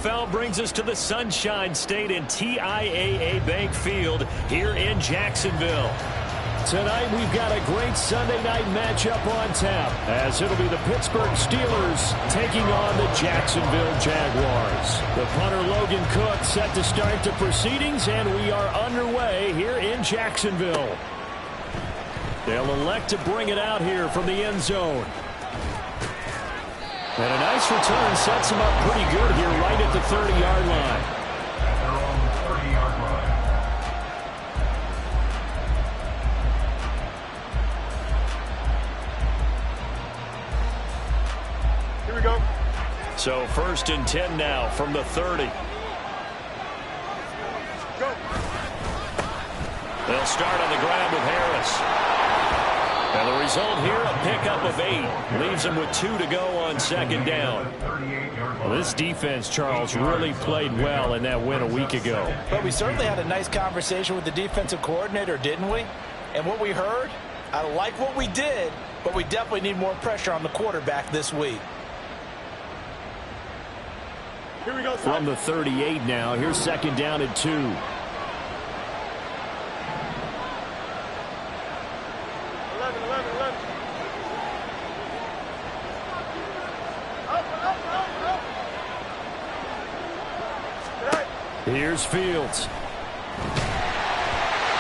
NFL brings us to the Sunshine State in TIAA Bank Field here in Jacksonville. Tonight we've got a great Sunday night matchup on tap, as it'll be the Pittsburgh Steelers taking on the Jacksonville Jaguars. The punter Logan Cook set to start the proceedings, and we are underway here in Jacksonville. They'll elect to bring it out here from the end zone. And a nice return sets him up pretty good here right at the 30-yard line. Here we go. So 1st and 10 now from the 30. Go. They'll start on the ground with Harris. And the result here, a pickup of 8. Leaves them with 2 to go on 2nd down. Well, this defense, Charles, really played well in that win a week ago. But we certainly had a nice conversation with the defensive coordinator, didn't we? And what we heard, I like what we did, but we definitely need more pressure on the quarterback this week. Here we go. From the 38 now, here's 2nd down and 2. 11. Here's Fields.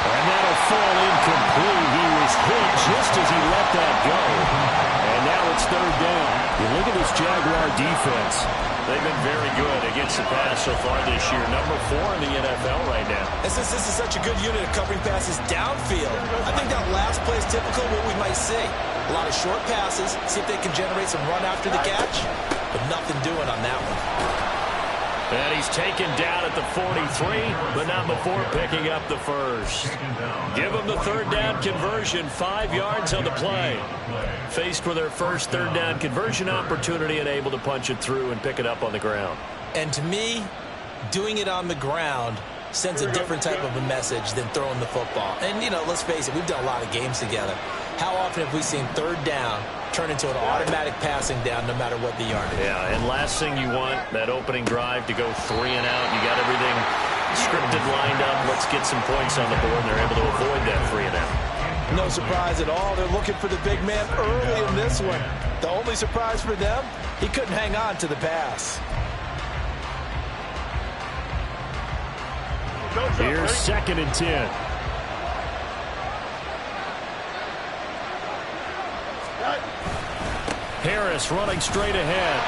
And that'll fall incomplete. He was hit just as he let that go. And now it's 3rd down. You look at this Jaguar defense. They've been very good against the pass so far this year. Number 4 in the NFL right now. And since this is such a good unit of covering passes downfield, I think that last play is typical of what we might see. A lot of short passes, see if they can generate some run after the catch, but nothing doing on that one. And he's taken down at the 43, but not before picking up the first. Give them the 3rd down conversion, 5 yards on the play. Faced with their first 3rd down conversion opportunity and able to punch it through and pick it up on the ground. And to me, doing it on the ground sends a different type of a message than throwing the football. And, you know, let's face it, we've done a lot of games together. How often have we seen 3rd down turn into an automatic passing down no matter what the yardage? Yeah, and last thing you want, that opening drive to go 3 and out. You got everything scripted, lined up. Let's get some points on the board, and they're able to avoid that 3 and out. No surprise at all. They're looking for the big man early in this one. The only surprise for them, he couldn't hang on to the pass. Here's 2nd and 10. Harris running straight ahead.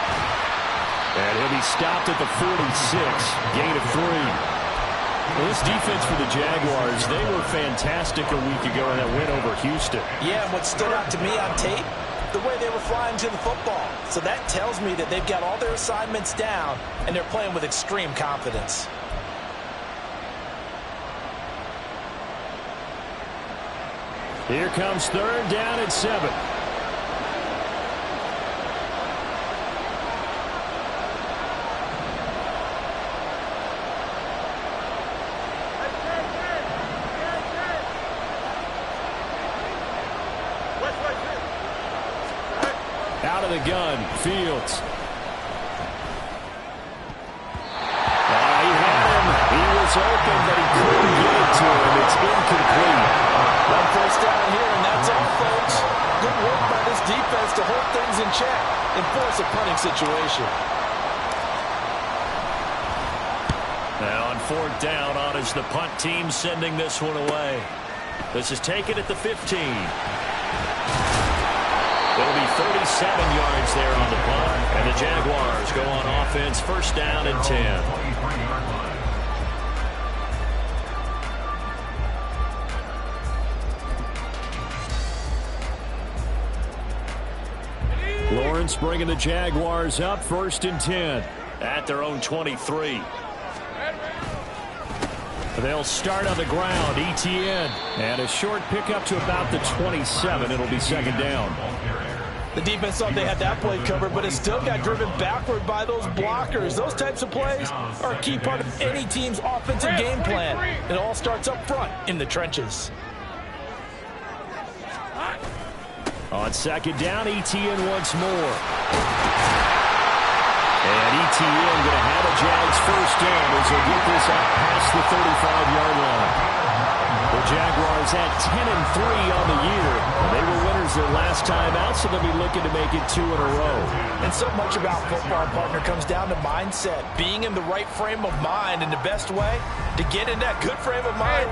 And he'll be stopped at the 46. Gain of 3. Well, this defense for the Jaguars, they were fantastic a week ago in that win over Houston. Yeah, and what stood out to me on tape, the way they were flying to the football. So that tells me that they've got all their assignments down, and they're playing with extreme confidence. Here comes 3rd down and 7. Out of the gun, Fields. He had him. He was open, but he couldn't get it to him. It's incomplete. One 1st down here, and that's all, folks. Good work by this defense to hold things in check and force a punting situation. Now on 4th down, on is the punt team sending this one away. This is taken at the 15. It'll be 37 yards there on the punt, and the Jaguars go on offense, 1st down and 10. Lawrence bringing the Jaguars up, 1st and 10 at their own 23. They'll start on the ground, ETN, and a short pickup to about the 27. It'll be 2nd down. The defense thought they had that play covered, but it still got driven backward by those blockers. Those types of plays are a key part of any team's offensive game plan. It all starts up front in the trenches. On 2nd down, ETN once more. And ETN going to have a Jag first down as they get this out past the 35-yard line. The Jaguars at 10-3 on the year. They were winners their last time out, so they'll be looking to make it 2 in a row. And so much about football, partner, comes down to mindset. Being in the right frame of mind, and the best way to get in that good frame of mind,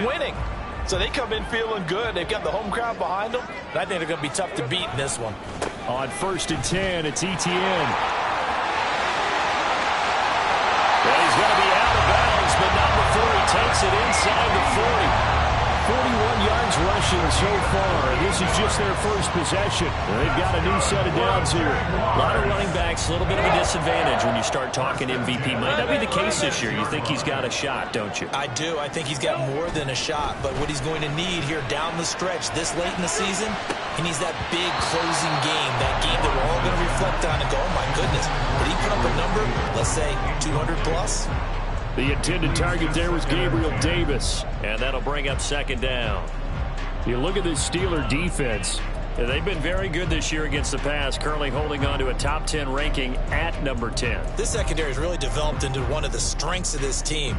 winning. So they come in feeling good. They've got the home crowd behind them. And I think they're going to be tough to beat in this one. On 1st and 10, it's Etienne. And he's going to be out of bounds, but not before he takes it inside the 40. 41 yards rushing so far. This is just their first possession. They've got a new set of downs here. A lot of running backs, a little bit of a disadvantage when you start talking MVP. Might not be the case this year. You think he's got a shot, don't you? I do. I think he's got more than a shot. But what he's going to need here down the stretch this late in the season, he needs that big closing game, that game that we're all going to reflect on and go, oh, my goodness, did he put up a number, let's say, 200 plus? The intended target there was Gabriel Davis, and that'll bring up 2nd down. You look at this Steeler defense. They've been very good this year against the pass, currently holding on to a top 10 ranking at number 10. This secondary has really developed into one of the strengths of this team.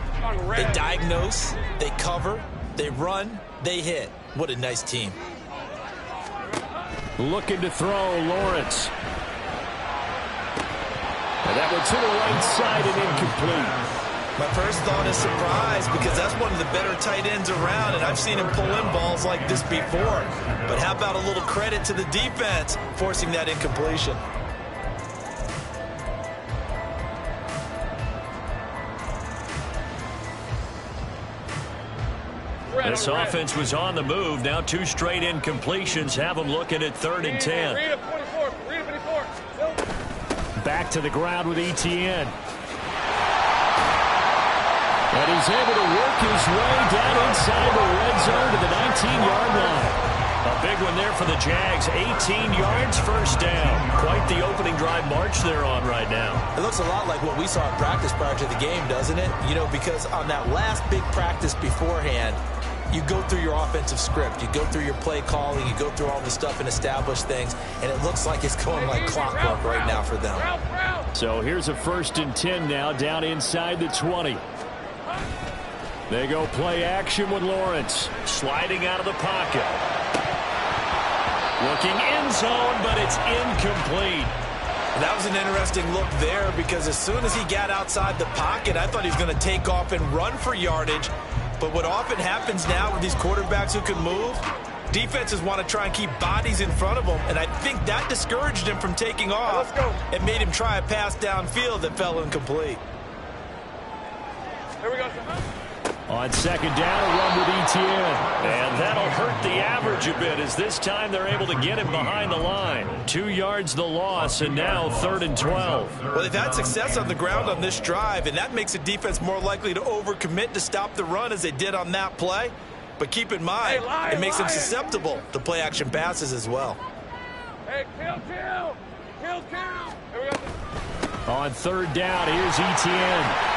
They diagnose, they cover, they run, they hit. What a nice team. Looking to throw, Lawrence. And that one to the right side and incomplete. My first thought is surprise, because that's one of the better tight ends around, and I've seen him pull in balls like this before. But how about a little credit to the defense forcing that incompletion? This offense was on the move. Now 2 straight incompletions have them looking at 3rd and 10. Back to the ground with Etienne. And he's able to work his way down inside the red zone to the 19-yard line. A big one there for the Jags. 18 yards, first down. Quite the opening drive march they're on right now. It looks a lot like what we saw in practice prior to the game, doesn't it? You know, because on that last big practice beforehand, you go through your offensive script. You go through your play calling. You go through all the stuff and establish things. And it looks like it's going like clockwork right now for them. So here's a 1st and 10 now, down inside the 20. They go play action with Lawrence. Sliding out of the pocket. Looking end zone, but it's incomplete. That was an interesting look there, because as soon as he got outside the pocket, I thought he was going to take off and run for yardage. But what often happens now with these quarterbacks who can move, defenses want to try and keep bodies in front of them, and I think that discouraged him from taking off and made him try a pass downfield that fell incomplete. Here we go. On 2nd down, a run with Etienne. And that'll hurt the average a bit, as this time they're able to get him behind the line. 2 yards the loss, and now 3rd and 12. Well, they've had success on the ground on this drive, and that makes a defense more likely to overcommit to stop the run as they did on that play. But keep in mind, it makes them susceptible to play-action passes as well. Hey, kill. Here we go. On 3rd down, here's Etienne.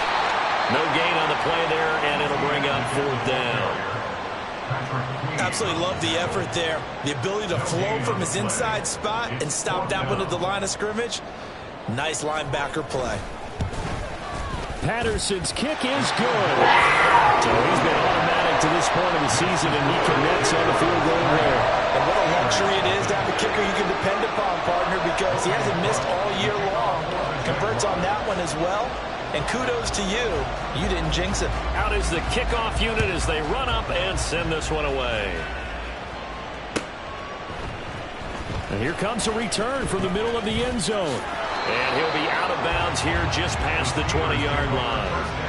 No gain on the play there, and it'll bring up 4th down. Absolutely love the effort there. The ability to flow from his inside spot and stop that one at the line of scrimmage. Nice linebacker play. Patterson's kick is good. So he's been automatic to this point of the season, and he connects on the field goal there. And what a luxury it is to have a kicker you can depend upon, partner, because he hasn't missed all year long. Converts on that one as well. And kudos to you. You didn't jinx it. Out is the kickoff unit as they run up and send this one away. And here comes a return from the middle of the end zone. And he'll be out of bounds here just past the 20-yard line.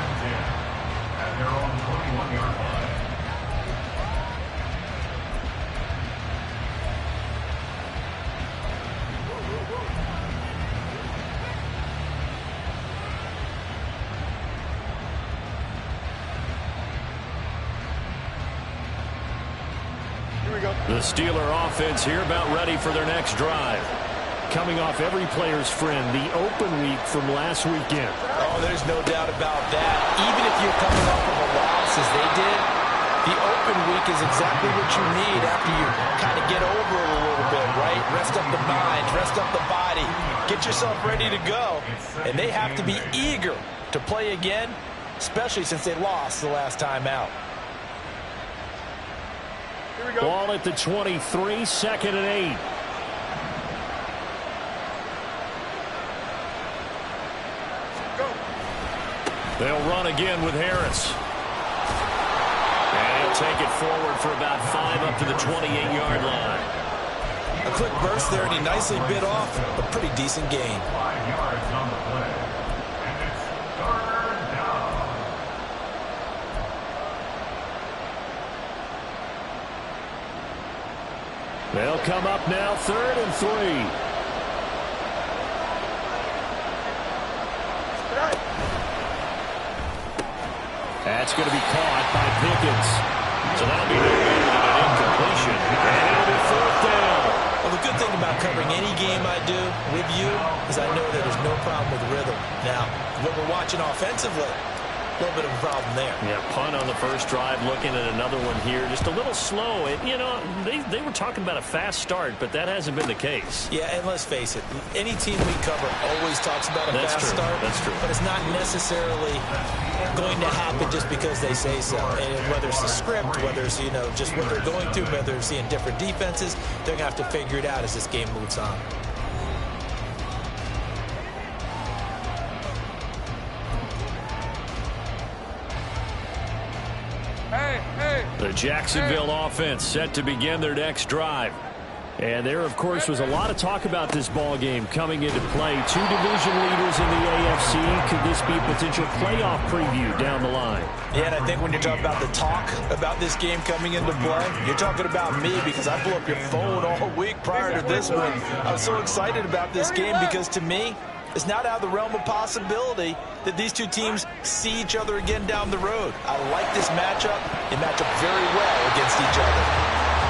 The Steeler offense here about ready for their next drive. Coming off every player's friend, the open week from last weekend. Oh, there's no doubt about that. Even if you're coming off of a loss as they did, the open week is exactly what you need after you kind of get over it a little bit, right? Rest up the mind, rest up the body, get yourself ready to go. And they have to be eager to play again, especially since they lost the last time out. Here we go. Ball at the 23, 2nd and 8. Go. They'll run again with Harris. And he'll take it forward for about 5 up to the 28-yard line. A quick burst there, and he nicely bit off a pretty decent gain. 5 yards on the play. And it's 3rd down. They'll come up now 3rd and 3. That's going to be caught by Pickens. So that'll be no better than an incompletion. And it'll be 4th down. Well, the good thing about covering any game I do with you is I know that there's no problem with rhythm. Now, when we're watching offensively, a little bit of a problem there. Yeah, punt on the first drive, looking at another one here. Just a little slow. You know, they were talking about a fast start, but that hasn't been the case. Yeah, and let's face it, any team we cover always talks about a fast start. That's true. But it's not necessarily going to happen just because they say so. And whether it's the script, whether it's, you know, just what they're going through, whether they're seeing different defenses, they're going to have to figure it out as this game moves on. The Jacksonville offense set to begin their next drive. And there, of course, was a lot of talk about this ball game coming into play. 2 division leaders in the AFC. Could this be a potential playoff preview down the line? Yeah, and I think when you're talking about the talk about this game coming into play, you're talking about me because I blew up your phone all week prior to this one. I was so excited about this game because, to me, it's not out of the realm of possibility that these two teams see each other again down the road. I like this matchup. They match up very well against each other.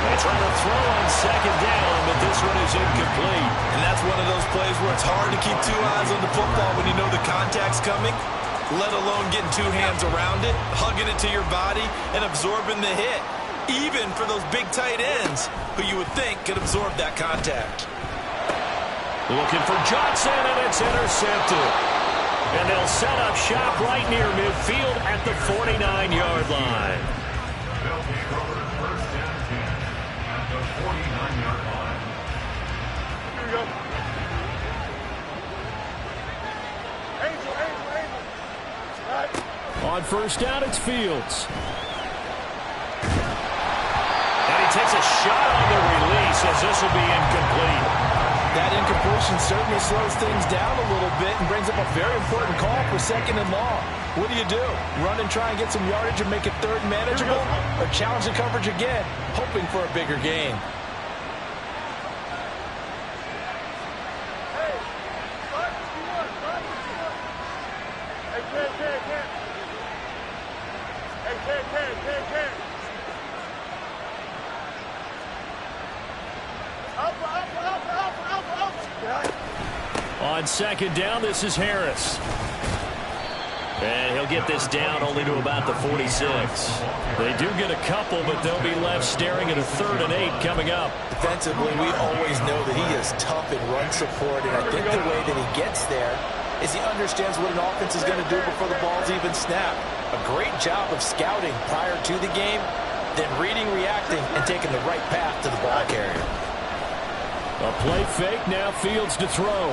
They try to throw on 2nd down, but this one is incomplete. And that's one of those plays where it's hard to keep 2 eyes on the football when you know the contact's coming, let alone getting 2 hands around it, hugging it to your body, and absorbing the hit, even for those big tight ends who you would think could absorb that contact. Looking for Johnson, and it's intercepted. And they'll set up shop right near midfield at the 49-yard line. They'll take over 1st and 10 at the 49-yard line. Here we go. Angel. Right. On 1st down, it's Fields. And he takes a shot on the release as this will be incomplete. That incompletion certainly slows things down a little bit and brings up a very important call for 2nd and long. What do? Run and try and get some yardage and make it 3rd manageable? Or challenge the coverage again, hoping for a bigger gain? Hey, start what you want. Hey, Ken. Hey, Ken. Up. On 2nd down, this is Harris. And he'll get this down only to about the 46. They do get a couple, but they'll be left staring at a 3rd and 8 coming up. Defensively, we always know that he is tough in run support, and I think the way that he gets there is he understands what an offense is going to do before the ball's even snapped. A great job of scouting prior to the game, then reading, reacting, and taking the right path to the ball carrier. A play fake, now Fields to throw.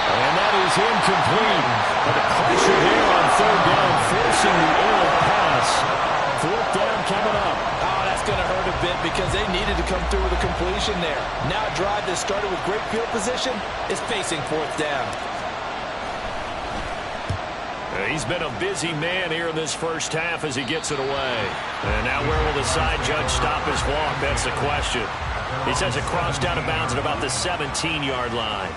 And that is incomplete. But a pressure here on 3rd down, forcing the errant pass. 4th down coming up. Oh, that's going to hurt a bit because they needed to come through with a completion there. Now a drive that started with great field position is facing 4th down. He's been a busy man here in this first half as he gets it away. And now where will the side judge stop his walk? That's the question. He says it crossed out of bounds at about the 17-yard line.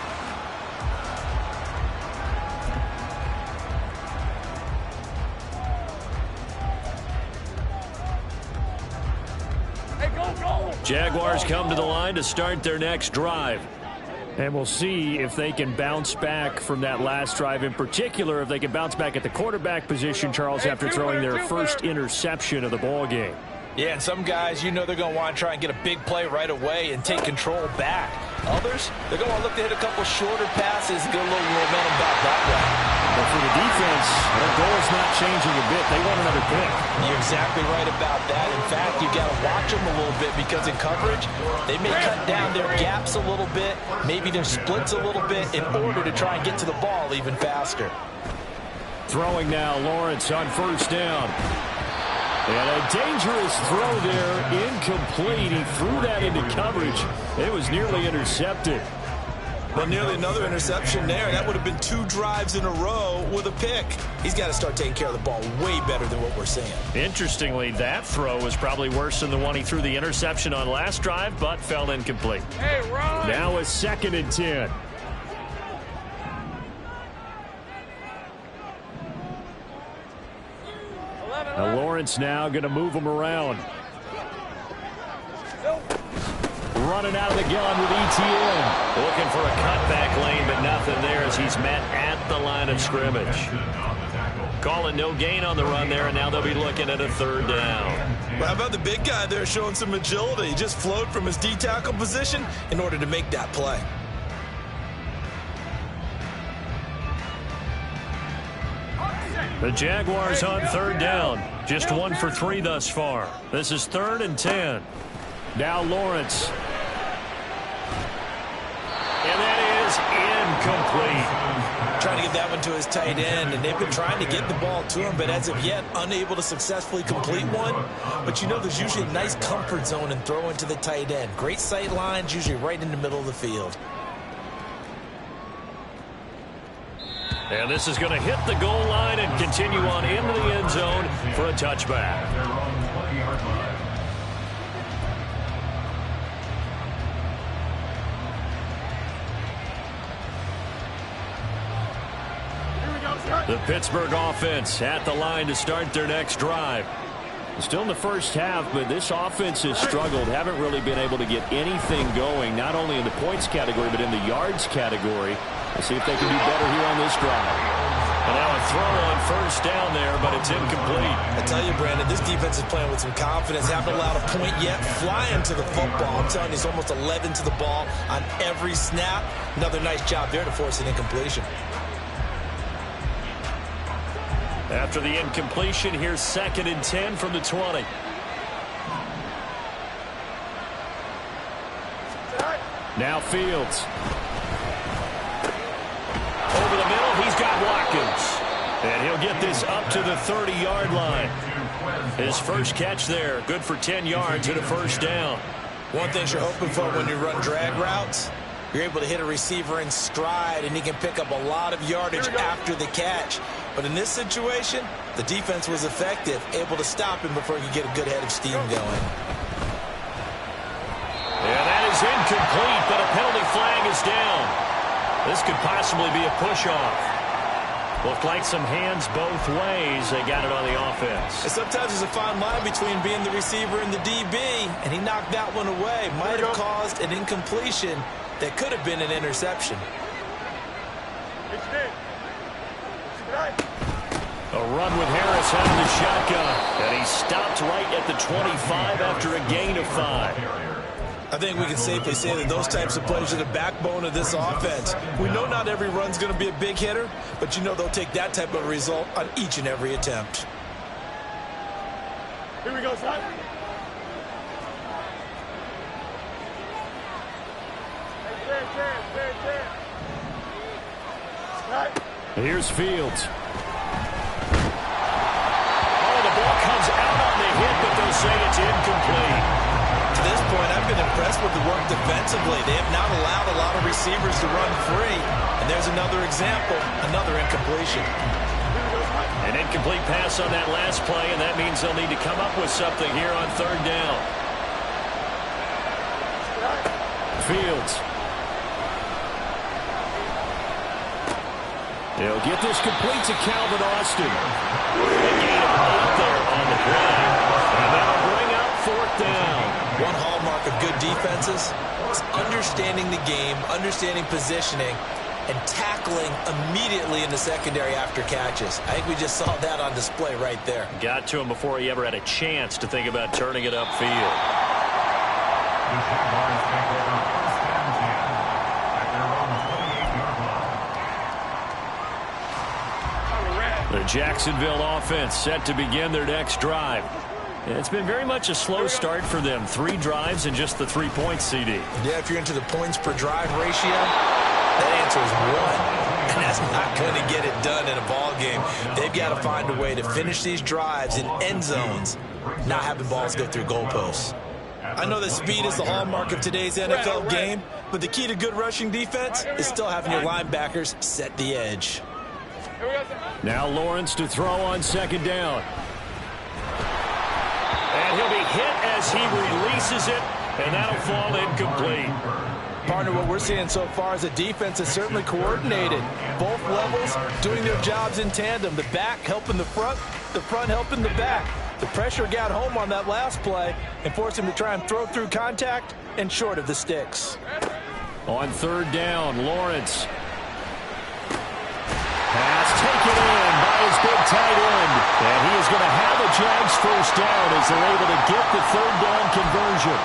Hey, go. Jaguars come to the line to start their next drive. And we'll see if they can bounce back from that last drive. In particular, if they can bounce back at the quarterback position, Charles, after throwing their first interception of the ball game. Yeah, and some guys, you know they're going to want to try and get a big play right away and take control back. Others, they're going to want to look to hit a couple shorter passes and get a little momentum back that way. But for the defense, their goal's not changing a bit. They want another pick. You're exactly right about that. In fact, you got to watch them a little bit because in coverage, they may cut down their gaps a little bit, maybe their splits a little bit in order to try and get to the ball even faster. Throwing now, Lawrence on first down. And a dangerous throw there, incomplete. He threw that into coverage. It was nearly intercepted. Well, nearly another interception there. That would have been 2 drives in a row with a pick. He's got to start taking care of the ball way better than what we're seeing. Interestingly, that throw was probably worse than the one he threw the interception on last drive, but fell incomplete. Hey, Ron! Now a 2nd and 10. Now Lawrence now going to move him around. Running out of the gun with ETN. Looking for a cutback lane, but nothing there as he's met at the line of scrimmage. Calling no gain on the run there, and now they'll be looking at a 3rd down. Well, how about the big guy there showing some agility? He just flowed from his D-tackle position in order to make that play. The Jaguars on 3rd down. Just 1 for 3 thus far. This is 3rd and 10. Now Lawrence. And that is incomplete. Trying to get that one to his tight end, and they've been trying to get the ball to him, but as of yet, unable to successfully complete one. But you know there's usually a nice comfort zone in throwing to the tight end. Great sight lines, usually right in the middle of the field. And this is going to hit the goal line and continue on into the end zone for a touchback. The Pittsburgh offense at the line to start their next drive. Still in the first half, but this offense has struggled. Haven't really been able to get anything going, not only in the points category, but in the yards category. Let's see if they can do better here on this drive. And now a throw on first down there, but it's incomplete. I tell you, Brandon, this defense is playing with some confidence. Haven't allowed a point yet. Flying to the football. I'm telling you, he's almost 11 to the ball on every snap. Another nice job there to force an incompletion. After the incompletion, here's 2nd and 10 from the 20. Now Fields. Over the middle, he's got Watkins. And he'll get this up to the 30-yard line. His first catch there, good for 10 yards and a first down. One thing you're hoping for when you run drag routes, you're able to hit a receiver in stride, and he can pick up a lot of yardage after the catch. But in this situation, the defense was effective, able to stop him before he could get a good head of steam going. And that is incomplete, but a penalty flag is down. This could possibly be a push-off. Looked like some hands both ways. They got it on the offense. And sometimes there's a fine line between being the receiver and the DB, and he knocked that one away. Might have caused an incompletion that could have been an interception. A run with Harris out of the shotgun. And he stopped right at the 25 after a gain of 5. I think we can safely say that those types of plays are the backbone of this offense. We know not every run's going to be a big hitter, but you know they'll take that type of result on each and every attempt. Here we go, son. Here's Fields. Oh, the ball comes out on the hit, but they'll say it's incomplete. To this point, I've been impressed with the work defensively. They have not allowed a lot of receivers to run free. And there's another example, another incompletion. An incomplete pass on that last play, and that means they'll need to come up with something here on 3rd down. Fields. He'll get this complete to Calvin Austin. A gain of 8 there on the play. And that'll bring up 4th down. One hallmark of good defenses is understanding the game, understanding positioning, and tackling immediately in the secondary after catches. I think we just saw that on display right there. Got to him before he ever had a chance to think about turning it upfield. The Jaguars take over 1st and 10 at their own 28-yard line. The Jacksonville offense set to begin their next drive. It's been very much a slow start for them. 3 drives and just the 3 points, CD. Yeah, if you're into the points per drive ratio, that answer is 1. And that's not going to get it done in a ball game. They've got to find a way to finish these drives in end zones, not having balls go through goalposts. I know that speed is the hallmark of today's NFL game, but the key to good rushing defense is still having your linebackers set the edge. Now Lawrence to throw on 2nd down. And he'll be hit as he releases it, and that'll fall incomplete. Partner, what we're seeing so far is a defense that's certainly coordinated. Both levels doing their jobs in tandem. The back helping the front helping the back. The pressure got home on that last play and forced him to try and throw through contact and short of the sticks. On 3rd down, Lawrence. Pass taken in by his big tight end. And he is going to have a Jags first down as they're able to get the 3rd down conversion.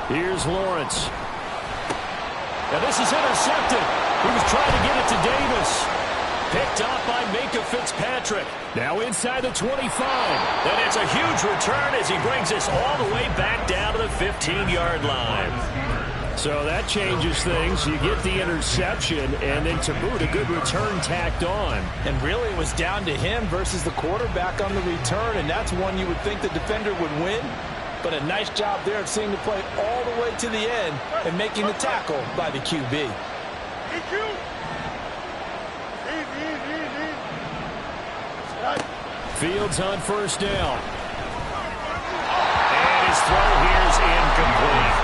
Here's Lawrence. And this is intercepted. He was trying to get it to Davis. Picked up by Minkah Fitzpatrick. Now inside the 25. And it's a huge return as he brings us all the way back down to the 15-yard line. So that changes things. You get the interception, and then to boot, a good return tacked on. And really it was down to him versus the quarterback on the return, and that's one you would think the defender would win. But a nice job there of seeing the play all the way to the end and making the tackle by the QB. Fields on 1st down. And his throw here is incomplete.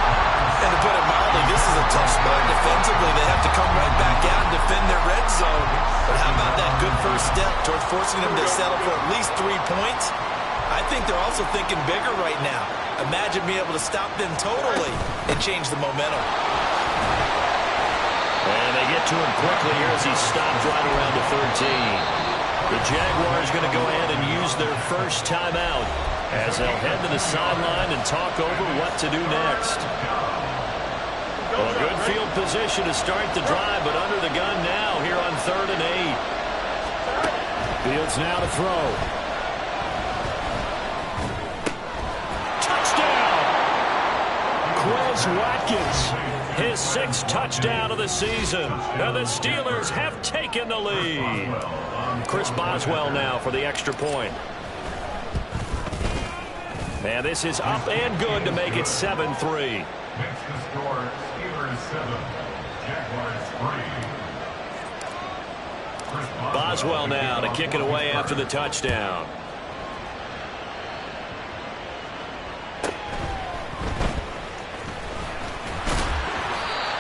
And to put it mildly, this is a tough spot defensively. They have to come right back out and defend their red zone. But how about that good first step towards forcing them to settle for at least 3 points? I think they're also thinking bigger right now. Imagine being able to stop them totally and change the momentum. And they get to him quickly here as he stopped right around the 13. The Jaguars going to go ahead and use their first timeout as they'll head to the sideline and talk over what to do next. Well, a good field position to start the drive, but under the gun now here on 3rd and 8. Fields now to throw. Quez Watkins, his 6th touchdown of the season. And the Steelers have taken the lead. Chris Boswell now for the extra point. And this is up and good to make it 7-3. Next to score, Steelers 7, Jaguars 3. Boswell now to kick it away after the touchdown.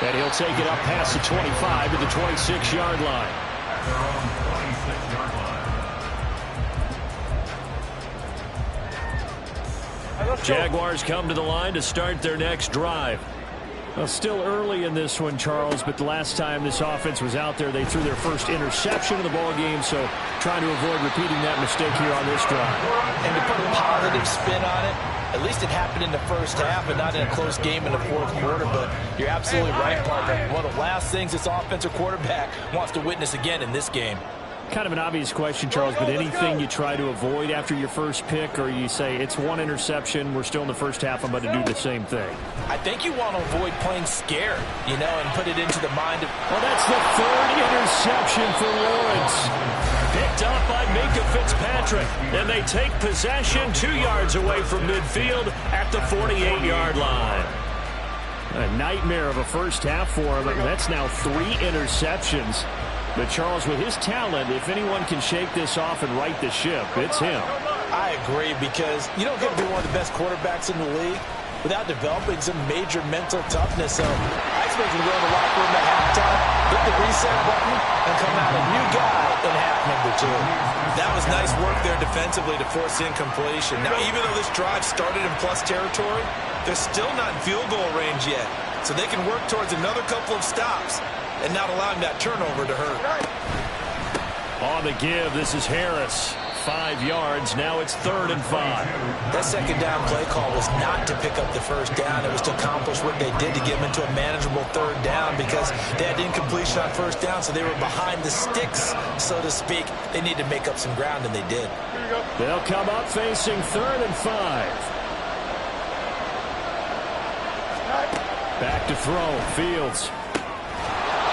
And he'll take it up past the 25 to the 26-yard line. At their own 26-yard line. Jaguars come to the line to start their next drive. Well, still early in this one, Charles, but the last time this offense was out there, they threw their first interception of the ball game, so trying to avoid repeating that mistake here on this drive. And to put a positive spin on it, at least it happened in the first half and not in a close game in the 4th quarter, but you're absolutely right, partner. One of the last things this offensive quarterback wants to witness again in this game. Kind of an obvious question, Charles, but anything you try to avoid after your first pick, or you say it's 1 interception, we're still in the first half, I'm going to do the same thing? I think you want to avoid playing scared, you know, and put it into the mind of... Well, that's the 3rd interception for Lawrence. Picked up by Minkah Fitzpatrick, and they take possession 2 yards away from midfield at the 48-yard line. A nightmare of a first half for him. That's now 3 interceptions. But, Charles, with his talent, if anyone can shake this off and right the ship, it's him. I agree, because you don't get to be one of the best quarterbacks in the league without developing some major mental toughness. So I expect him to go in the locker room at halftime, hit the reset button, and come out a new guy in half number 2. That was nice work there defensively to force incompletion. Now, even though this drive started in plus territory, they're still not in field goal range yet. So they can work towards another couple of stops and not allowing that turnover to hurt. On the give, this is Harris. 5 yards. Now it's 3rd and 5. That second down play call was not to pick up the first down. It was to accomplish what they did to get them into a manageable 3rd down because they had incompletion on first down, so they were behind the sticks, so to speak. They need to make up some ground, and they did. They'll come up facing 3rd and 5. Back to throw. Fields.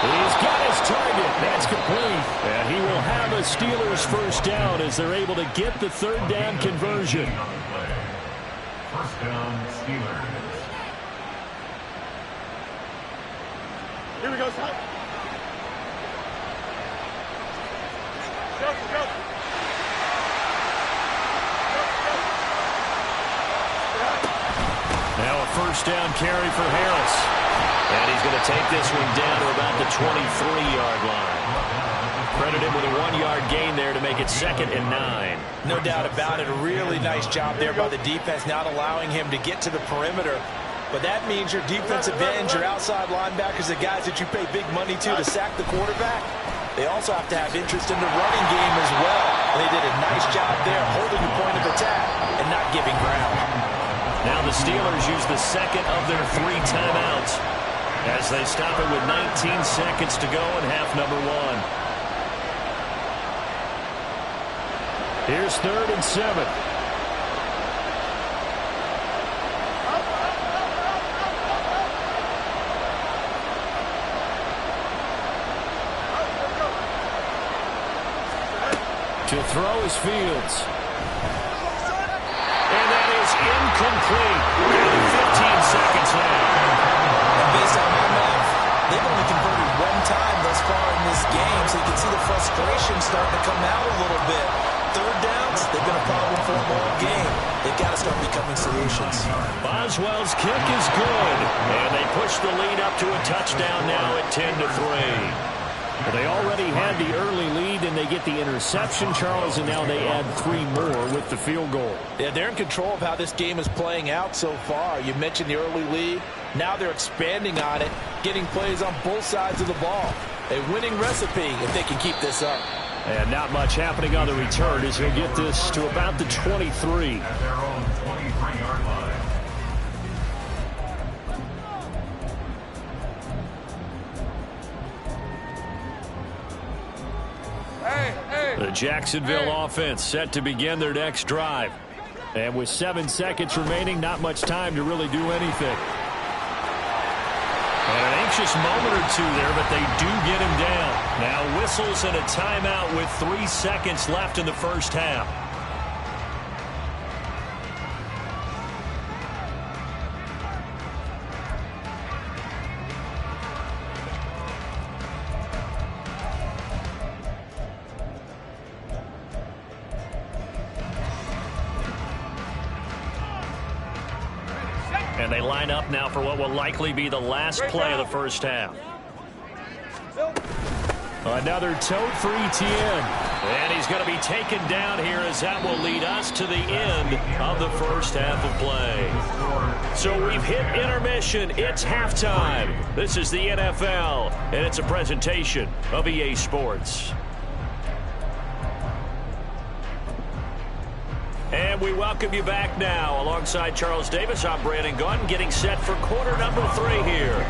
He's got his target. That's complete. And he will have a Steelers first down as they're able to get the 3rd down conversion. First down, Steelers. Here we go, son. Go. Now a first down carry for Harris. And he's going to take this one down to about the 23-yard line. Credit him with a 1-yard gain there to make it 2nd and 9. No doubt about it. A really nice job there by the defense, not allowing him to get to the perimeter. But that means your defensive ends, your outside linebackers, the guys that you pay big money to sack the quarterback, they also have to have interest in the running game as well. And they did a nice job there holding the point of attack and not giving ground. Now the Steelers use the second of their 3 timeouts as they stop it with 19 seconds to go in half number 1. Here's 3rd and 7. To throw is Fields. And that is incomplete. 15 seconds now. Based on my math, they've only converted 1 time thus far in this game, so you can see the frustration starting to come out a little bit. 3rd downs, they've been a problem for them all game. They've got to start becoming solutions. Boswell's kick is good, and they push the lead up to a touchdown now at 10-3. Well, they already had the early lead, and they get the interception, Charles, and now they add 3 more with the field goal. Yeah, they're in control of how this game is playing out so far. You mentioned the early lead. Now they're expanding on it, getting plays on both sides of the ball. A winning recipe if they can keep this up. And not much happening on the return as he'll get this to about the 23. At their own 23-yard line. The Jacksonville offense set to begin their next drive. And with 7 seconds remaining, not much time to really do anything. And an anxious moment or two there, but they do get him down. Now whistles and a timeout with 3 seconds left in the first half. And they line up now for what will likely be the last play of the first half. Another tote for Etienne. And he's going to be taken down here as that will lead us to the end of the first half of play. So we've hit intermission. It's halftime. This is the NFL, and it's a presentation of EA Sports. And we welcome you back now. Alongside Charles Davis, I'm Brandon Gaudin, getting set for quarter number 3 here.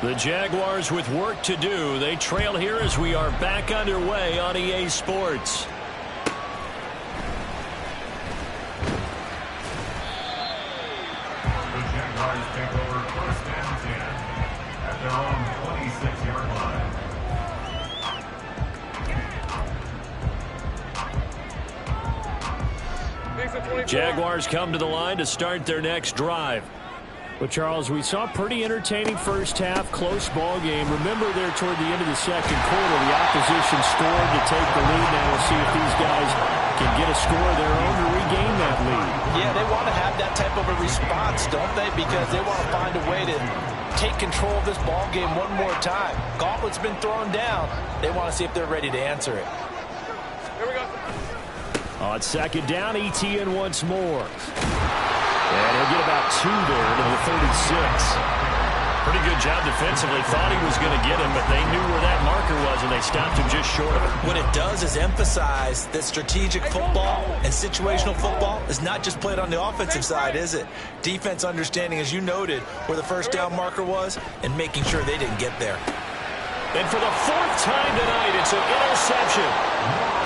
The Jaguars with work to do. They trail here as we are back underway on EA Sports. The Jaguars take over first and 10 at their own 26-yard line. Jaguars come to the line to start their next drive. But, Charles, we saw a pretty entertaining first half, close ball game. Remember there toward the end of the second quarter, the opposition scored to take the lead. Now we'll see if these guys can get a score of their own to regain that lead. Yeah, they want to have that type of a response, don't they? Because they want to find a way to take control of this ball game one more time. Gauntlet's been thrown down. They want to see if they're ready to answer it. Here we go. On second down, Etienne once more. And he'll get about 2 there to the 36. Pretty good job defensively. Thought he was going to get him, but they knew where that marker was, and they stopped him just short of it. What it does is emphasize that strategic football and situational football is not just played on the offensive side, is it? Defense understanding, as you noted, where the first down marker was and making sure they didn't get there. And for the fourth time tonight, it's an interception.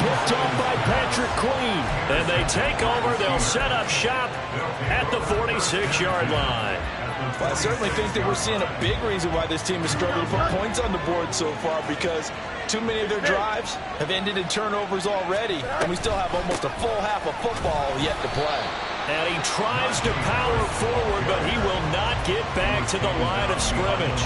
Picked up by Patrick Queen. And they take over. They'll set up shop at the 46-yard line. Well, I certainly think that we're seeing a big reason why this team has struggled to put points on the board so far, because too many of their drives have ended in turnovers already, and we still have almost a full half of football yet to play. And he tries to power forward, but he will not get back to the line of scrimmage.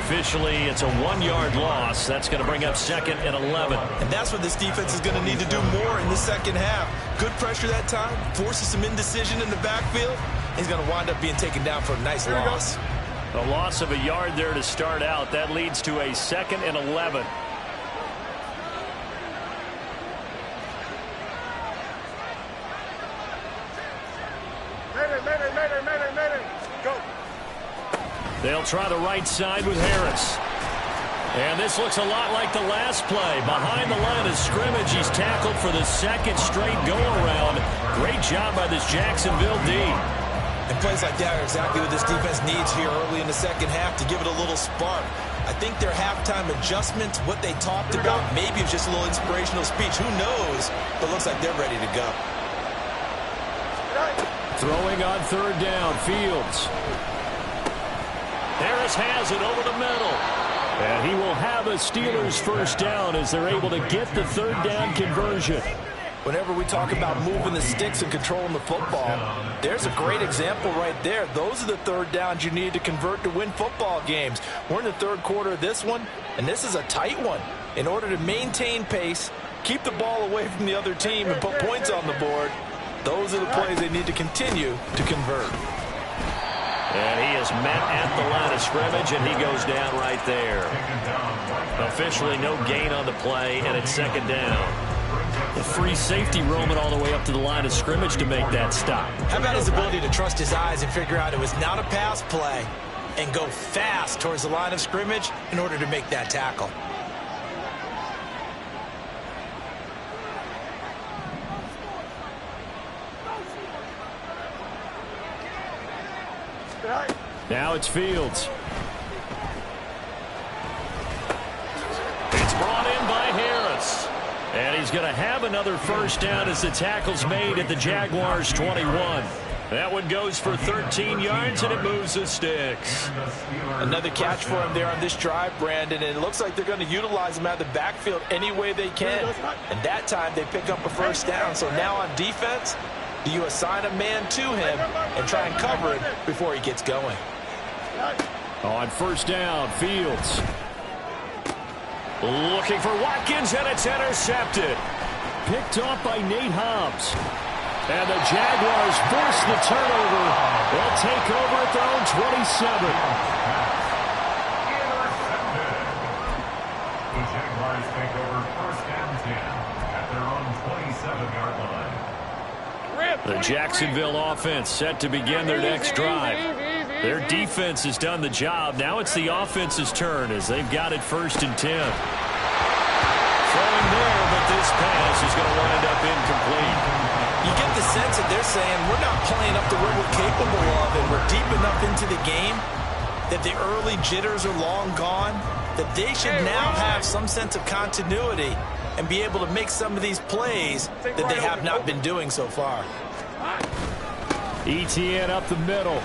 Officially, it's a 1-yard loss. That's going to bring up 2nd and 11. And that's what this defense is going to need to do more in the second half. Good pressure that time, forces some indecision in the backfield. He's going to wind up being taken down for a nice loss. A loss of a yard there to start out. That leads to a 2nd and 11. Go. They'll try the right side with Harris. And this looks a lot like the last play. Behind the line of scrimmage, he's tackled for the second straight go-around. Great job by this Jacksonville D. And plays like that are exactly what this defense needs here early in the second half to give it a little spark. I think their halftime adjustments, what they talked about, maybe it's just a little inspirational speech. Who knows? But it looks like they're ready to go. Throwing on 3rd down, Fields. Harris has it over the middle. And he will have a Steelers first down as they're able to get the 3rd down conversion. Whenever we talk about moving the sticks and controlling the football, there's a great example right there. Those are the 3rd downs you need to convert to win football games. We're in the 3rd quarter of this one, and this is a tight one. In order to maintain pace, keep the ball away from the other team, and put points on the board, those are the plays they need to continue to convert. And he is met at the line of scrimmage, and he goes down right there. Officially no gain on the play, and it's 2nd down. The free safety roaming all the way up to the line of scrimmage to make that stop. How about his ability to trust his eyes and figure out it was not a pass play and go fast towards the line of scrimmage in order to make that tackle. Now it's Fields. It's brought in by Harris. And he's going to have another first down as the tackle's made at the Jaguars' 21. That one goes for 13 yards, and it moves the sticks. Another catch for him there on this drive, Brandon, and it looks like they're going to utilize him out of the backfield any way they can. And that time they pick up a first down. So now on defense, do you assign a man to him and try and cover it before he gets going? On first down, Fields. Looking for Watkins, and it's intercepted. Picked off by Nate Hobbs. And the Jaguars force the turnover. They'll take over at their own 27. The Jaguars take over 1st and 10 at their own 27-yard line. The Jacksonville offense set to begin their next drive. Their defense has done the job. Now it's the offense's turn as they've got it 1st and 10. Throwing there, but this pass is going to wind up incomplete. You get the sense that they're saying we're not playing up to what we're capable of, and we're deep enough into the game that the early jitters are long gone, that they should now have some sense of continuity and be able to make some of these plays that they have not been doing so far. ETN up the middle.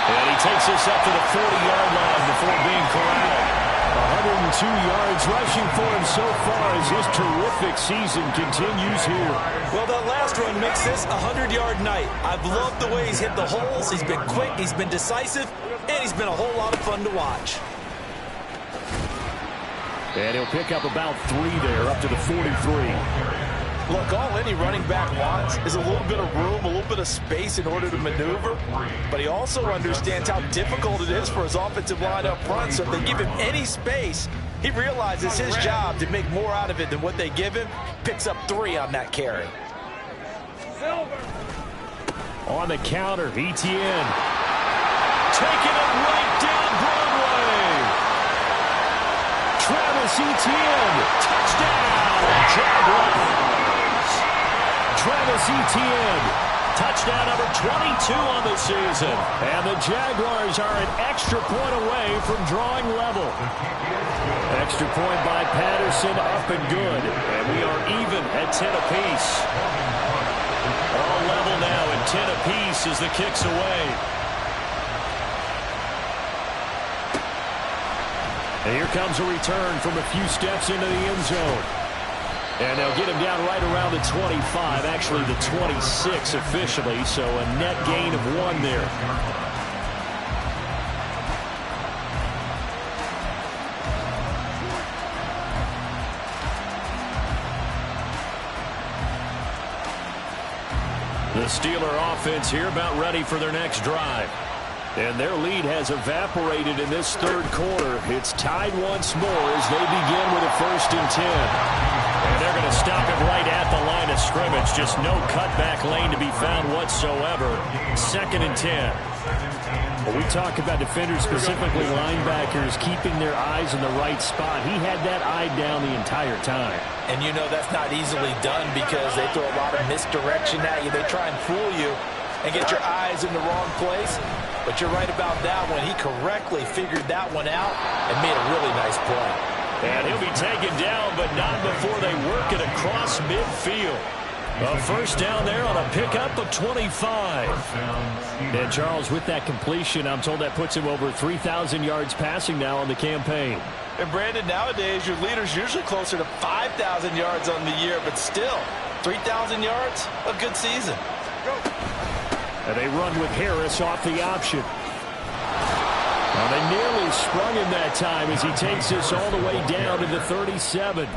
And he takes us up to the 40-yard line before being corralled. 102 yards rushing for him so far as his terrific season continues here. Well, that last run makes this a 100-yard night. I've loved the way he's hit the holes. He's been quick, he's been decisive, and he's been a whole lot of fun to watch. And he'll pick up about 3 there, up to the 43. Look, all any running back wants is a little bit of room, a little bit of space in order to maneuver. But he also understands how difficult it is for his offensive line up front. So if they give him any space, he realizes his job to make more out of it than what they give him. Picks up 3 on that carry. On the counter, ETN. taking it right down Broadway. Travis Etienne, touchdown, Jaguars. Travis Etienne, touchdown number 22 on the season. And the Jaguars are an extra point away from drawing level. Extra point by Patterson, up and good. And we are even at 10 apiece. All level now at 10 apiece as the kick's away. And here comes a return from a few steps into the end zone. And they'll get him down right around the 25, actually the 26 officially, so a net gain of 1 there. The Steeler offense here about ready for their next drive. And their lead has evaporated in this third quarter. It's tied once more as they begin with a 1st and 10. And they're going to stop it right at the line of scrimmage. Just no cutback lane to be found whatsoever. 2nd and 10. Well, we talk about defenders, specifically linebackers, keeping their eyes in the right spot. He had that eye down the entire time. And you know that's not easily done because they throw a lot of misdirection at you. They try and fool you and get your eyes in the wrong place. But you're right about that one. He correctly figured that one out and made a really nice play. And he'll be taken down, but not before they work it across midfield. A 1st down there on a pickup of 25. And Charles, with that completion, I'm told that puts him over 3,000 yards passing now on the campaign. And Brandon, nowadays your leader's usually closer to 5,000 yards on the year, but still, 3,000 yards, a good season. And they run with Harris off the option. Well, they nearly sprung him that time as he takes this all the way down to the 37.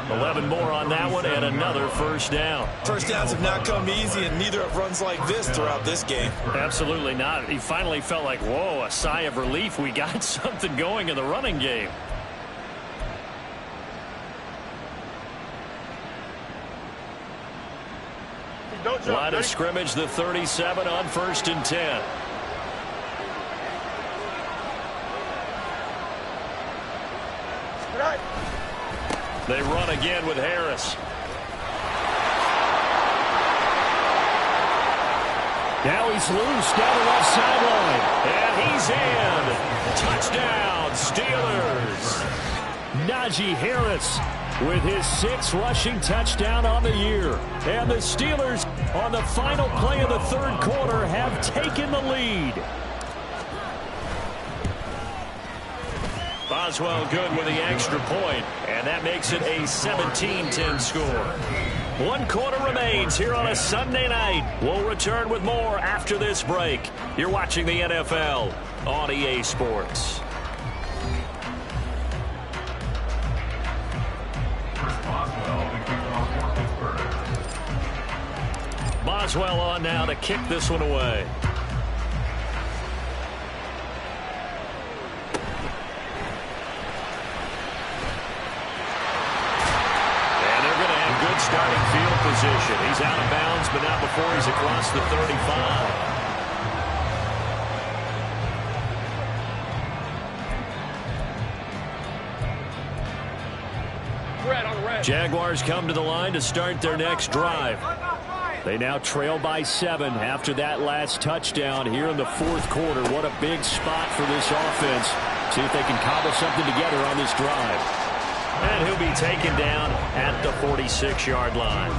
11 more on that one and another 1st down. 1st downs have not come easy, and neither have runs like this throughout this game. Absolutely not. He finally felt like, whoa, a sigh of relief. We got something going in the running game. Line of scrimmage, the 37 on 1st and 10. They run again with Harris. Now he's loose down the left sideline. And he's in. Touchdown, Steelers. Najee Harris with his 6th rushing touchdown on the year. And the Steelers, on the final play of the 3rd quarter, have taken the lead. Boswell good with the extra point, and that makes it a 17-10 score. 1 quarter remains here on a Sunday night. We'll return with more after this break. You're watching the NFL on EA Sports. Boswell on now to kick this one away. Starting field position. He's out of bounds, but not before he's across the 35. Jaguars come to the line to start their next drive. They now trail by 7 after that last touchdown here in the 4th quarter. What a big spot for this offense. See if they can cobble something together on this drive. And he'll be taken down at the 46-yard line.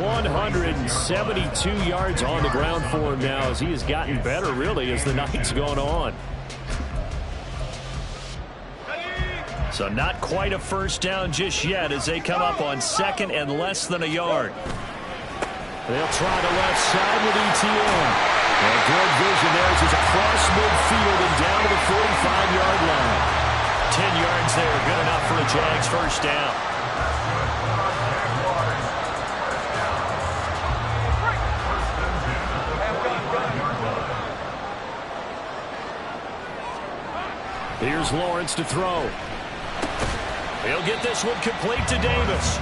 172 yards on the ground for him now as he has gotten better, really, as the night's gone on. So not quite a 1st down just yet as they come up on 2nd and less than a yard. They'll try the left side with Etienne. And good vision there as he's across midfield and down to the 45-yard line. 10 yards there, good enough for a Jags 1st down. Here's Lawrence to throw. He'll get this one complete to Davis.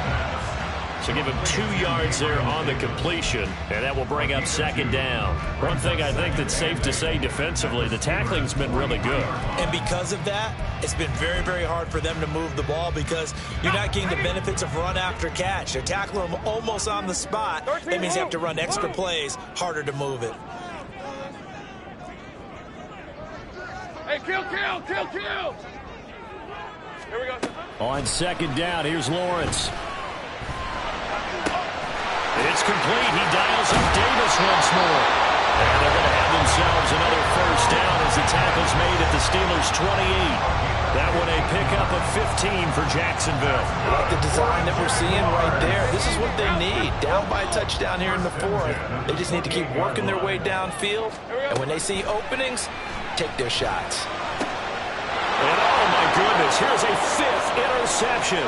So give him 2 yards there on the completion, and that will bring up second down. One thing I think that's safe to say defensively, the tackling's been really good. And because of that, it's been very, very hard for them to move the ball because you're not getting the benefits of run after catch. They're tackling them almost on the spot. That means you have to run extra plays, harder to move it. Hey, kill! Here we go. On second down, here's Lawrence. It's complete. He dials up Davis once more. And they're going to have themselves another first down as the tackle's made at the Steelers' 28. That one a pickup of 15 for Jacksonville. I like the design that we're seeing right there. This is what they need. Down by a touchdown here in the 4th. They just need to keep working their way downfield. And when they see openings, take their shots. And oh my goodness, here's a 5th interception.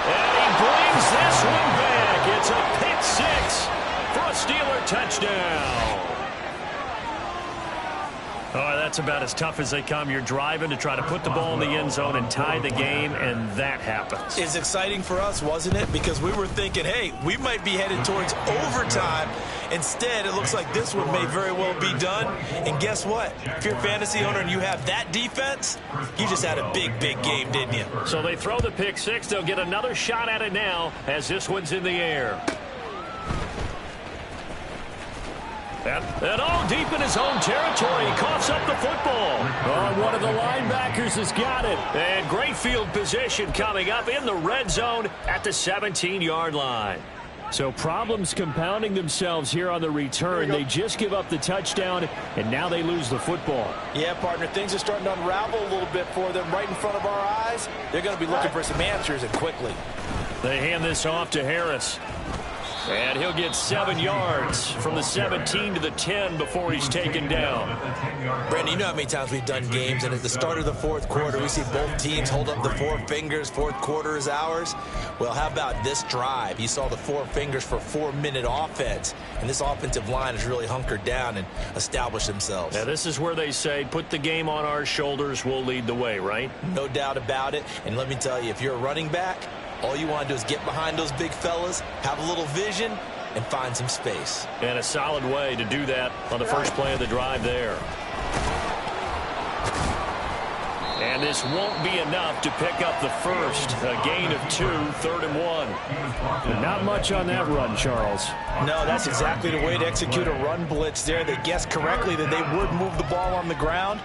And he brings this one back. It's a pick 6 for a Steeler touchdown. Oh, that's about as tough as they come. You're driving to try to put the ball in the end zone and tie the game, and that happens. It's exciting for us, wasn't it? Because we were thinking, hey, we might be headed towards overtime. Instead, it looks like this one may very well be done. And guess what? If you're a fantasy owner and you have that defense, you just had a big, big game, didn't you? So they throw the pick 6. They'll get another shot at it now as this one's in the air. And all deep in his own territory. He coughs up the football. Oh, one of the linebackers has got it. And great field position coming up in the red zone at the 17-yard line. So problems compounding themselves here on the return. They just give up the touchdown, and now they lose the football. Yeah, partner, things are starting to unravel a little bit for them right in front of our eyes. They're going to be looking for some answers, and quickly. They hand this off to Harris. And he'll get 7 yards from the 17 to the 10 before he's taken down. Brandon, you know how many times we've done games, and at the start of the 4th quarter, we see both teams hold up the 4 fingers, 4th quarter is ours. Well, how about this drive? You saw the 4 fingers for 4-minute offense, and this offensive line has really hunkered down and established themselves. Now, this is where they say, put the game on our shoulders, we'll lead the way, right? No doubt about it, and let me tell you, if you're a running back, all you want to do is get behind those big fellas, have a little vision, and find some space. And a solid way to do that on the first play of the drive there. And this won't be enough to pick up the first. A gain of 2, 3rd and 1. Not much on that run, Charles. No, that's exactly the way to execute a run blitz there. They guessed correctly that they would move the ball on the ground,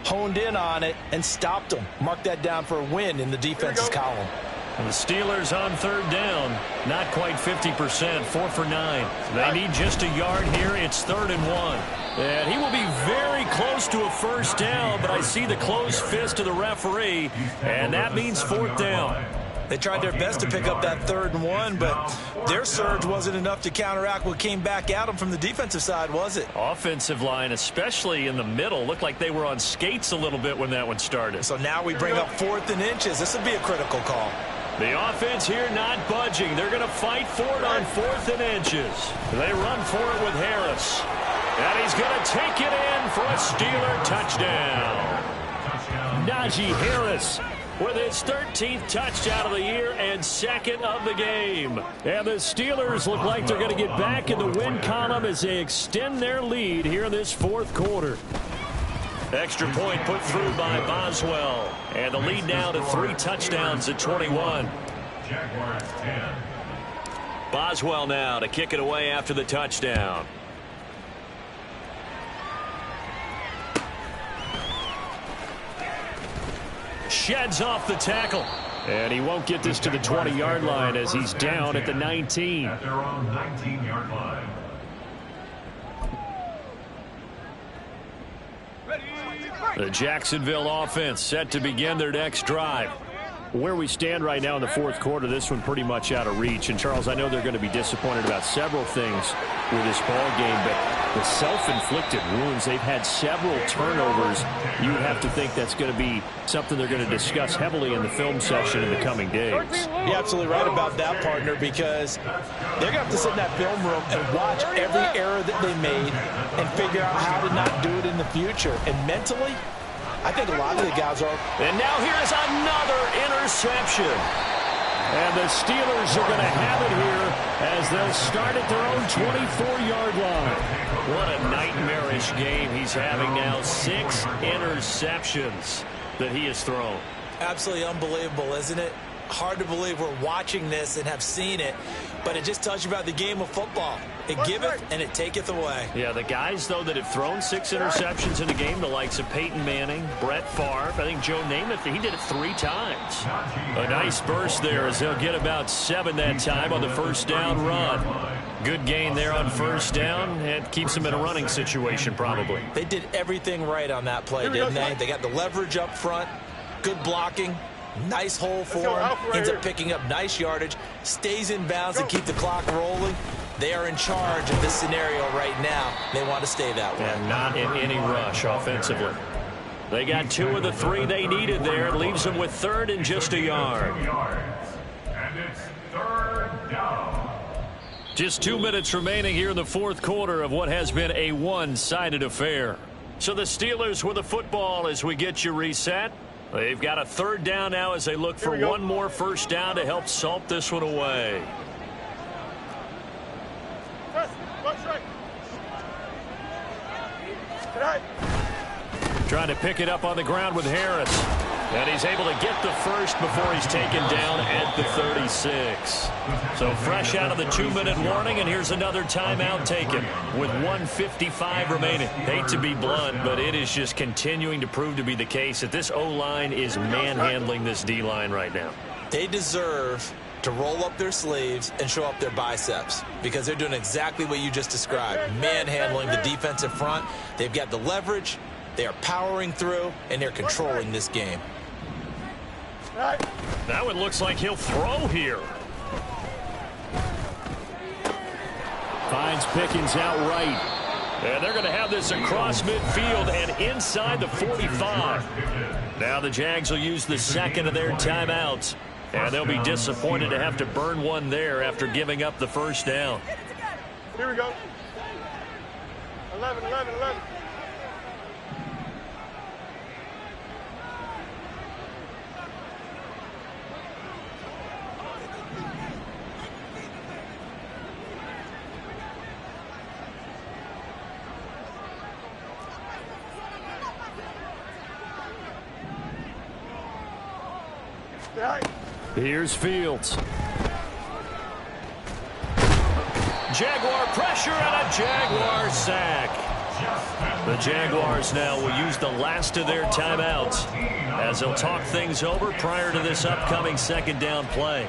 honed in on it, and stopped them. Mark that down for a win in the defense's column. And the Steelers on 3rd down, not quite 50%, 4 for 9. They need just a yard here. It's 3rd and 1. And he will be very close to a first down, but I see the closed fist of the referee, and that means 4th down. They tried their best to pick up that 3rd and 1, but their surge wasn't enough to counteract what came back at them from the defensive side, was it? Offensive line, especially in the middle, looked like they were on skates a little bit when that one started. So now we bring up 4th and inches. This would be a critical call. The offense here not budging. They're going to fight for it on 4th and inches. They run for it with Harris. And he's going to take it in for a Steeler touchdown. Najee Harris with his 13th touchdown of the year and 2nd of the game. And the Steelers look like they're going to get back in the win column as they extend their lead here in this 4th quarter. Extra point put through by Boswell. And the lead now to 3 touchdowns at 21. Jaguars 10. Boswell now to kick it away after the touchdown. Sheds off the tackle. And he won't get this to the 20-yard line as he's down at the 19. At their own 19-yard line. The Jacksonville offense set to begin their next drive. Where we stand right now in the 4th quarter, this one pretty much out of reach. And, Charles, I know they're going to be disappointed about several things with this ball game, but the self-inflicted wounds, they've had several turnovers. You would have to think that's going to be something they're going to discuss heavily in the film session in the coming days. You're absolutely right about that, partner, because they're going to have to sit in that film room and watch every error that they made and figure out how to not do it in the future. And mentally, I think a lot of the guys are. And now here's another interception. And the Steelers are going to have it here as they'll start at their own 24-yard line. What a nightmarish game he's having now. 6 interceptions that he has thrown. Absolutely unbelievable, isn't it? Hard to believe we're watching this and have seen it, but it just tells you about the game of football. It giveth and it taketh away. Yeah, the guys, though, that have thrown 6 interceptions in a game, the likes of Peyton Manning, Brett Favre, I think Joe Namath, he did it 3 times. A nice burst there as they'll get about 7 that time on the first down run. Good gain there on first down, and keeps them in a running situation probably. They did everything right on that play, didn't they? They got the leverage up front, good blocking, nice hole for him, ends up picking up nice yardage, stays in bounds and keep the clock rolling. They are in charge of this scenario right now. They want to stay that way. And not in any rush offensively. They got 2 of the 3 they needed there. It leaves them with 3rd and just a yard. And it's 3rd down. Just 2 minutes remaining here in the 4th quarter of what has been a one-sided affair. So the Steelers with the football as we get you reset. They've got a 3rd down now as they look for one more first down to help salt this one away. Trying to pick it up on the ground with Harris. And he's able to get the first before he's taken down at the 36. So fresh out of the 2-minute warning, and here's another timeout taken with 1:55 remaining. Hate to be blunt, but it is just continuing to prove to be the case that this O-line is manhandling this D-line right now. They deserve to roll up their sleeves and show up their biceps because they're doing exactly what you just described, manhandling the defensive front. They've got the leverage, they are powering through, and they're controlling this game. Now it looks like he'll throw here. Finds Pickens outright. And they're going to have this across midfield and inside the 45. Now the Jags will use the 2nd of their timeouts. And they'll be disappointed to have to burn one there after giving up the first down. Here we go. 11. Here's Fields. Jaguar pressure and a Jaguar sack. The Jaguars now will use the last of their timeouts as they'll talk things over prior to this upcoming 2nd down play.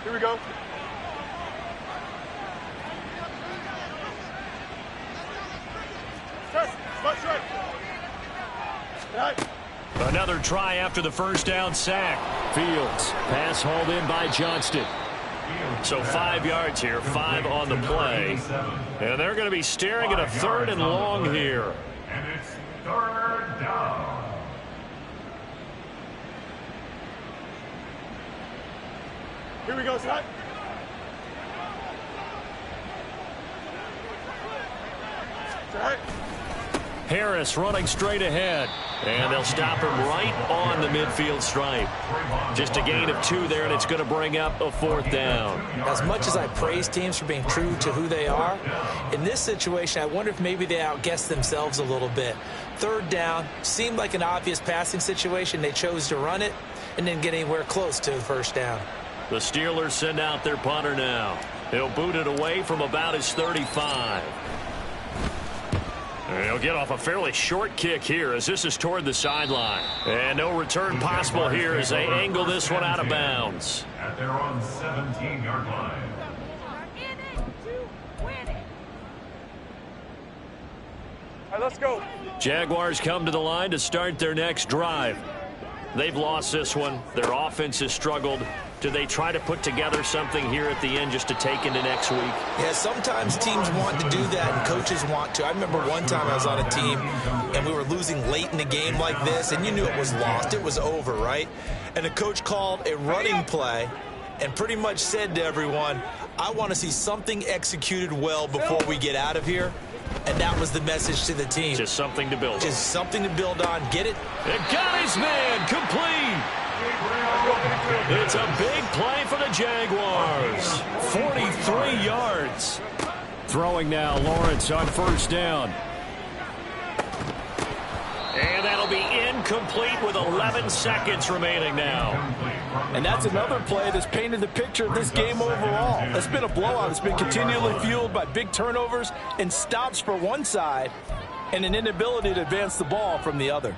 Here we go. Another try after the first down sack. Fields. Pass hauled in by Johnston. So 5 yards here, 5 on the play. And they're going to be staring at a 3rd and long here. And it's 3rd down. Here we go, Scott. Harris running straight ahead. And they'll stop him right on the midfield stripe. Just a gain of 2 there, and it's going to bring up a 4th down. As much as I praise teams for being true to who they are, in this situation, I wonder if maybe they outguessed themselves a little bit. 3rd down seemed like an obvious passing situation. They chose to run it and didn't get anywhere close to the first down. The Steelers send out their punter now. He'll boot it away from about his 35. And he'll get off a fairly short kick here as this is toward the sideline. And no return possible here as they angle this one out of bounds. At their own 17-yard line. All right, let's go. Jaguars come to the line to start their next drive. They've lost this one. Their offense has struggled. Do they try to put together something here at the end just to take into next week? Yeah, sometimes teams want to do that and coaches want to. I remember one time I was on a team and we were losing late in the game like this, and you knew it was lost. It was over, right? And the coach called a running play and pretty much said to everyone, I want to see something executed well before we get out of here. And that was the message to the team. Just something to build on. Just something to build on. Get it? It got his man complete. It's a big play for the Jaguars. 43 yards. Throwing now, Lawrence on first down. And that'll be incomplete with 11 seconds remaining now. And that's another play that's painted the picture of this game overall. It's been a blowout. It's been continually fueled by big turnovers and stops for one side and an inability to advance the ball from the other.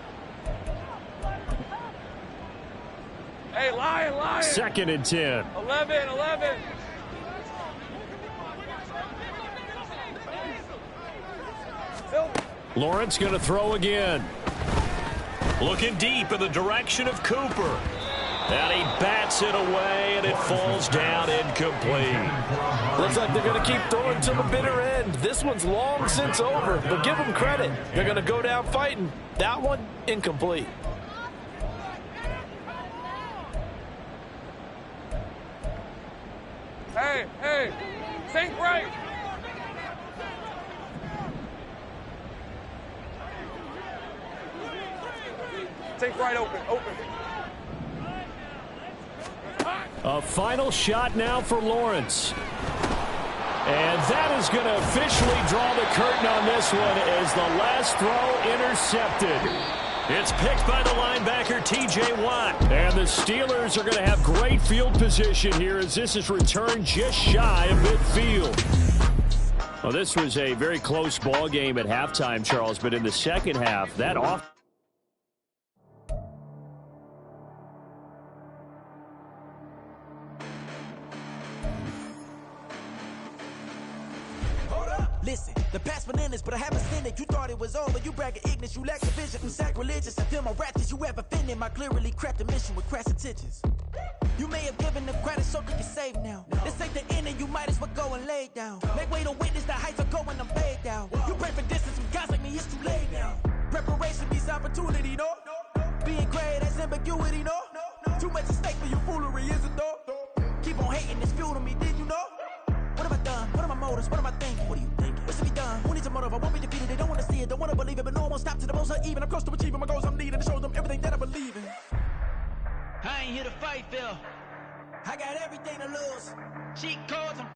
Hey, Lion. 2nd and 10. 11. Lawrence going to throw again. Looking deep in the direction of Cooper. And he bats it away, and it falls down incomplete. Looks like they're going to keep throwing to the bitter end. This one's long since over, but give them credit. They're going to go down fighting. That one, incomplete. Hey, think right. Think right, open. A final shot now for Lawrence. And that is going to officially draw the curtain on this one as the last throw intercepted. It's picked by the linebacker, T.J. Watt. And the Steelers are going to have great field position here as this is returned just shy of midfield. Well, this was a very close ball game at halftime, Charles, but in the second half, that off. Listen, the past bananas, but I haven't seen it. You thought it was over. You bragging ignorance. You lack the vision and sacrilegious. I feel my raptors. You ever offended my clearly crafted mission with crass intentions. You may have given them credit so you can save now. This ain't the end and you might as well go and lay down. Make way to witness the heights are going, I'm paid down. You pray for distance with guys like me, it's too late now. Preparation beats opportunity, no? Being great has ambiguity, no? Too much at stake for your foolery, is it though? Keep on hating, it's fuel to me, did you know? What have I done? What are my motives? What am I thinking? What are you thinking? What's to be done? Who needs a motive? I won't be defeated. They don't want to see it, don't want to believe it, but no one won't stop to the most even. I'm close to achieving my goals. I'm needing to show them everything that I believe in. I ain't here to fight, Phil. I got everything to lose. Cheat codes, I'm